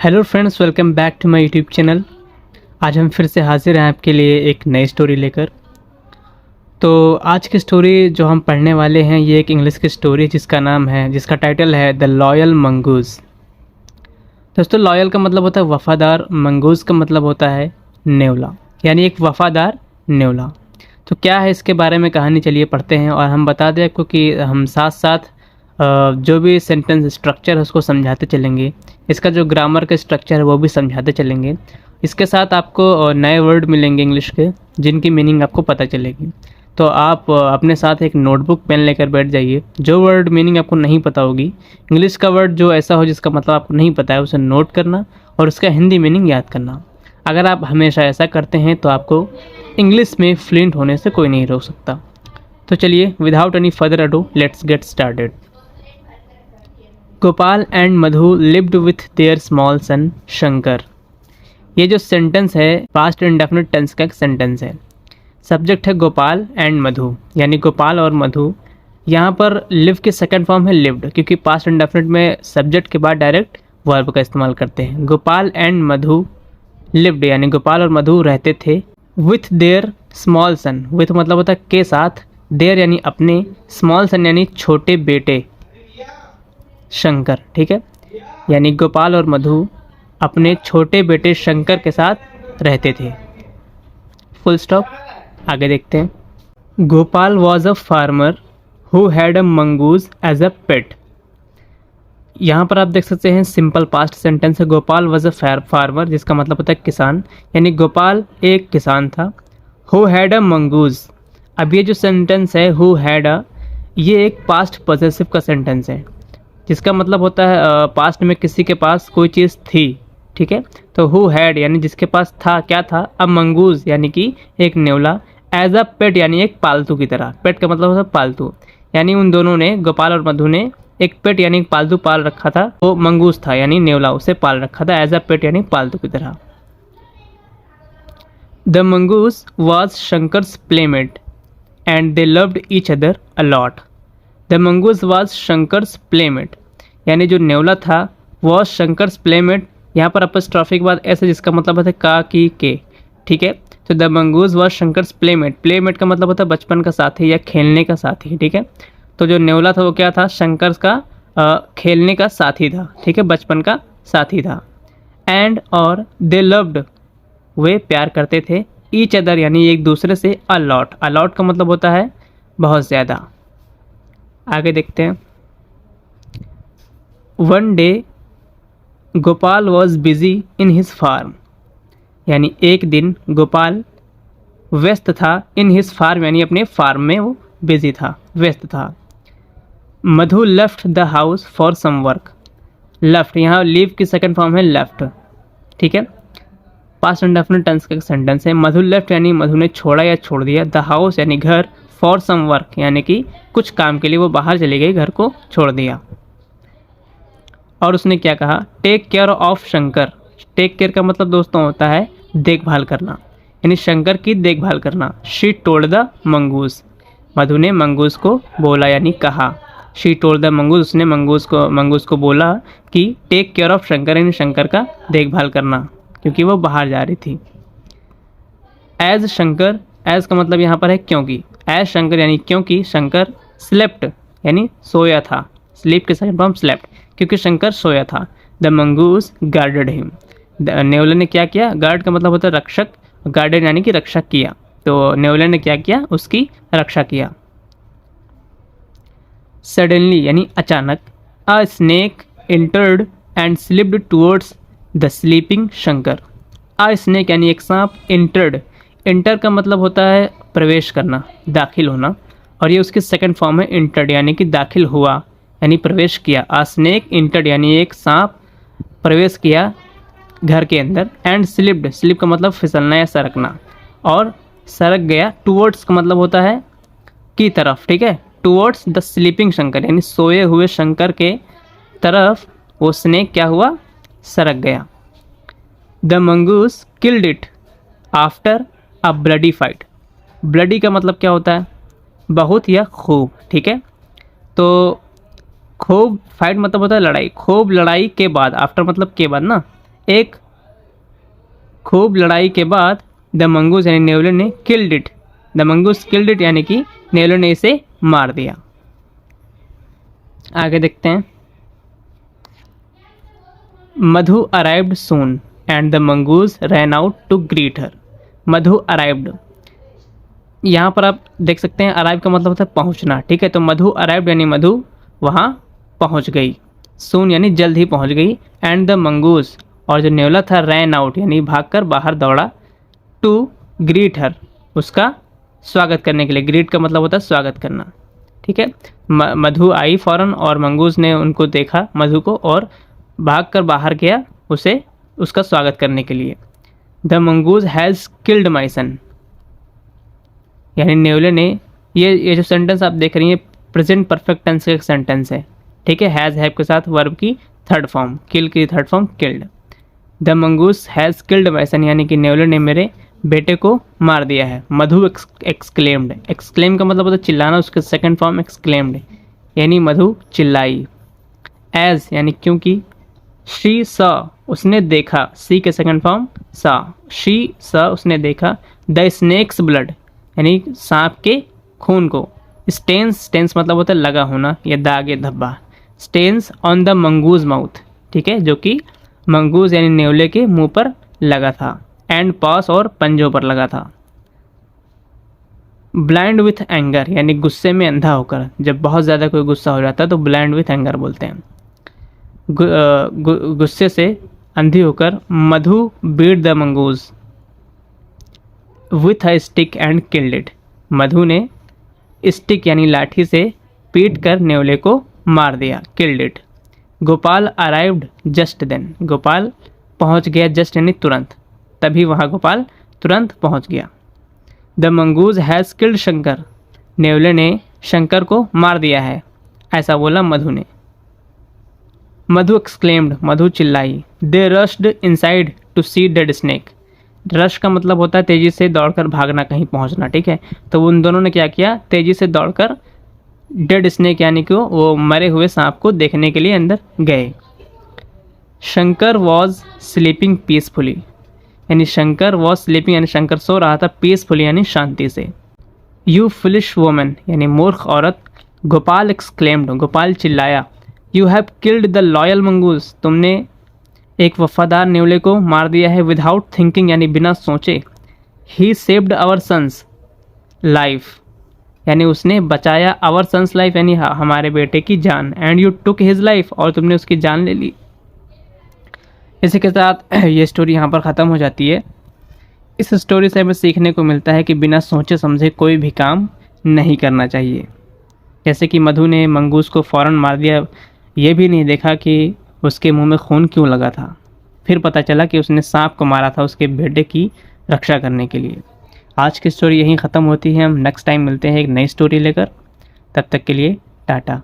Hello friends, welcome back to my YouTube channel. आज हम फिर से हाजिर हैं आपके लिए एक नई स्टोरी लेकर। तो आज की स्टोरी जो हम पढ़ने वाले हैं ये एक इंग्लिश की स्टोरी जिसका टाइटल है द लॉयल मंगूज़। दोस्तों, लॉयल का मतलब होता है वफ़ादार, मंगूज़ का मतलब होता है नेवला, यानी एक वफ़ादार नेवला। तो क्या है इसके बारे में कहानी, चलिए पढ़ते हैं। और हम बता दें आपको कि हम साथ साथ जो भी सेंटेंस स्ट्रक्चर है उसको समझाते चलेंगे। इसका जो ग्रामर का स्ट्रक्चर है वो भी समझाते चलेंगे। इसके साथ आपको नए वर्ड मिलेंगे इंग्लिश के, जिनकी मीनिंग आपको पता चलेगी। तो आप अपने साथ एक नोटबुक पेन लेकर बैठ जाइए। जो वर्ड मीनिंग आपको नहीं पता होगी, इंग्लिश का वर्ड जो ऐसा हो जिसका मतलब आपको नहीं पता है, उसे नोट करना और उसका हिंदी मीनिंग याद करना। अगर आप हमेशा ऐसा करते हैं तो आपको इंग्लिश में फ्लुएंट होने से कोई नहीं रोक सकता। तो चलिए, without any further ado, let's get started. Gopal and Madhu lived with their small son Shankar. ये जो सेंटेंस है पास्ट इंडेफिनिट टेंस का एक सेंटेंस है। सब्जेक्ट है गोपाल एंड मधु, यानी गोपाल और मधु। यहाँ पर लिव की सेकंड फॉर्म है लिव्ड, क्योंकि पास्ट इंडेफिनिट में सब्जेक्ट के बाद डायरेक्ट वर्ब का इस्तेमाल करते हैं। गोपाल एंड मधु लिव्ड, यानी गोपाल और मधु रहते थे with their small son. With मतलब होता है के साथ, देयर यानी अपने, स्मॉल सन यानी छोटे बेटे शंकर। ठीक है, यानी गोपाल और मधु अपने छोटे बेटे शंकर के साथ रहते थे। Full stop. आगे देखते हैं। Gopal was a farmer who had a mongoose as a pet. यहाँ पर आप देख सकते हैं सिंपल पास्ट सेंटेंस है। गोपाल वॉज अ फार्मर, जिसका मतलब होता है किसान, यानी गोपाल एक किसान था। हु हैड अ मंगूज, अब ये जो सेंटेंस है हु हैड अ, ये एक पास्ट पॉसेसिव का सेंटेंस है, जिसका मतलब होता है पास्ट में किसी के पास कोई चीज़ थी। ठीक है, तो हु हैड यानी जिसके पास था, क्या था, अ मंगूज यानी कि एक नेवला, एज अ पेट यानी एक पालतू की तरह। पेट का मतलब होता है पालतू, यानी उन दोनों ने, गोपाल और मधु ने एक पेट यानी एक पालतू पाल रखा था। वो मंगूज था यानी नेवला, उसे पाल रखा था एज अ पेट यानी पालतू की तरह। The mongoose was Shankar's playmate and they loved each other a lot. The mongoose was Shankar's playmate, यानी जो नेवला था वॉज शंकर्स प्लेमेट। यहाँ पर अपस्ट्रॉफी के बाद ऐसे, जिसका मतलब होता है का की के। ठीक है, तो the mongoose was Shankar's playmate. Playmate का मतलब होता है बचपन का साथी या खेलने का साथी। ठीक है, तो जो नेवला था वो क्या था, शंकर का खेलने का साथी था। ठीक है, बचपन का साथी था। एंड और दे लव्ड, वे प्यार करते थे, ईच अदर यानी एक दूसरे से, अ लॉट। अ लॉट का मतलब होता है बहुत ज़्यादा। आगे देखते हैं। One day Gopal was busy in his farm, यानी एक दिन गोपाल व्यस्त था, इन हिज फार्म यानी अपने फार्म में वो बिजी था, व्यस्त था। Madhu left the house for some work. Left, यहाँ लीव की सेकंड फॉर्म है लेफ्ट। ठीक है, पास्ट इंडेफिनिट टेंस का सेंटेंस है। मधु लेफ्ट यानी मधु ने छोड़ा या छोड़ दिया, द हाउस यानी घर, फॉर सम वर्क यानी कि कुछ काम के लिए वो बाहर चली गई, घर को छोड़ दिया। और उसने क्या कहा, take care of Shankar. Take care का मतलब दोस्तों होता है देखभाल करना, यानी शंकर की देखभाल करना। शी टोल्ड द मंगूज, मधु ने मंगूज को बोला यानी कहा। शी टोल्ड द मंगूज, उसने मंगूज को बोला कि टेक केयर ऑफ शंकर यानी शंकर का देखभाल करना, क्योंकि वो बाहर जा रही थी। एज शंकर, एज का मतलब यहाँ पर है क्योंकि। एज शंकर यानी क्योंकि शंकर स्लेप्ट यानी सोया था। स्लीप के सेकंड फॉर्म स्लेप्ट, क्योंकि शंकर सोया था। द मंगूज गार्डेड हिम, नेवले ने क्या किया, गार्ड का मतलब होता है रक्षक, गार्डेड यानी कि रक्षा किया। तो नेवले ने क्या किया, उसकी रक्षा किया। सडनली यानी अचानक, अ snake entered and slipped towards the sleeping Shankar. A snake यानी एक सांप, एंटर्ड, एंटर का मतलब होता है प्रवेश करना, दाखिल होना, और ये उसकी सेकंड फॉर्म है एंटर्ड यानी कि दाखिल हुआ यानी प्रवेश किया। अ स्नेक एंटर्ड यानी एक सांप प्रवेश किया घर के अंदर। एंड स्लिप्ड, स्लिप का मतलब फिसलना या सरकना, और सरक गया। टुवर्ड्स का मतलब होता है की तरफ। ठीक है, टुवर्ड्स द स्लीपिंग शंकर यानी सोए हुए शंकर के तरफ वो स्नेक क्या हुआ, सरक गया। The mongoose killed it after a bloody fight. Bloody का मतलब क्या होता है, बहुत या खूब। ठीक है, तो खूब, फाइट मतलब होता है लड़ाई, खूब लड़ाई के बाद, आफ्टर मतलब के बाद ना, एक खूब लड़ाई के बाद द मंगूस यानी नेवले ने killed it, the mongoose killed it यानी कि नेवले ने इसे मार दिया। आगे देखते हैं। Madhu arrived soon and the mongoose ran out to greet her. Madhu arrived, यहाँ पर आप देख सकते हैं अराइव का मतलब होता है पहुँचना, ठीक है। तो मधु अराइव्ड यानी मधु वहाँ पहुँच गई, सून यानी जल्द ही पहुँच गई, एंड द मंगूस और जो नेवला था रैन आउट यानी भागकर बाहर दौड़ा, टू ग्रीट हर उसका स्वागत करने के लिए। ग्रीट का मतलब होता है स्वागत करना, ठीक है। मधु आई फौरन और मंगूस ने उनको देखा मधु को और भागकर बाहर गया उसे उसका स्वागत करने के लिए। The mongoose has killed my son, यानी नेवले ने, ये जो सेंटेंस आप देख रही हैं प्रेजेंट परफेक्ट टेंस का एक सेंटेंस है, ठीक है। हैज़ हैव के साथ वर्ब की थर्ड फॉर्म, किल की third form killed. The mongoose has killed my son यानी कि नेवले ने मेरे बेटे को मार दिया है। मधु एक्सक्लेम्ड, एक्सक्लेम का मतलब होता है चिल्लाना, उसके सेकंड फॉर्म एक्सक्लेम्ड यानी मधु चिल्लाई। एज यानी क्योंकि, शी सा उसने देखा, सी के सेकंड फॉर्म सा, शी सा उसने देखा, द स्नेक्स ब्लड यानी सांप के खून को, स्टेन्स, स्टेन्स मतलब होता है लगा होना या दाग या धब्बा, stains on the mongoose mouth, ठीक है, जो कि मंगूज यानी नेवले के मुंह पर लगा था, एंड पास और पंजों पर लगा था। ब्लाइंड विथ एंगर यानी गुस्से में अंधा होकर, जब बहुत ज़्यादा कोई गुस्सा हो जाता है तो ब्लाइंड विथ एंगर बोलते हैं। गुस्से से अंधी होकर Madhu beat the mongoose with a stick and killed it. Madhu ने स्टिक यानी लाठी से पीट कर नेवले को मार दिया, killed it. Gopal arrived just then, Gopal पहुंच गया, जस्ट यानी तुरंत, तभी वहाँ गोपाल तुरंत पहुंच गया। The mongoose has killed Shankar, नेवले ने शंकर को मार दिया है, ऐसा बोला मधु ने। मधु एक्सक्लेम्ड, मधु चिल्लाई। They rushed inside to see dead snake, rush का मतलब होता है तेज़ी से दौड़कर भागना, कहीं पहुंचना, ठीक है। तो उन दोनों ने क्या किया, तेज़ी से दौड़कर डेड स्नेक यानी कि वो मरे हुए सांप को देखने के लिए अंदर गए। शंकर वॉज स्लीपिंग पीसफुली, यानी शंकर वॉज स्लीपिंग यानी शंकर सो रहा था, पीसफुली यानी शांति से। यू फुलिश वोमन यानी मूर्ख औरत, गोपाल एक्सक्लेम्ड, गोपाल चिल्लाया। You have killed the loyal mongoose, तुमने एक वफादार नेवले को मार दिया है। विदाउट थिंकिंग यानी बिना सोचे। ही सेव्ड आवर सन्स लाइफ, यानी उसने बचाया आवर सन्स लाइफ यानी हमारे बेटे की जान। And you took his life, और तुमने उसकी जान ले ली। इसी के साथ ये स्टोरी यहाँ पर ख़त्म हो जाती है। इस स्टोरी से हमें सीखने को मिलता है कि बिना सोचे समझे कोई भी काम नहीं करना चाहिए। जैसे कि मधु ने मंगूस को फ़ौरन मार दिया, ये भी नहीं देखा कि उसके मुंह में खून क्यों लगा था। फिर पता चला कि उसने सांप को मारा था उसके बेटे की रक्षा करने के लिए। आज की स्टोरी यहीं ख़त्म होती है। हम नेक्स्ट टाइम मिलते हैं एक नई स्टोरी लेकर। तब तक के लिए टाटा।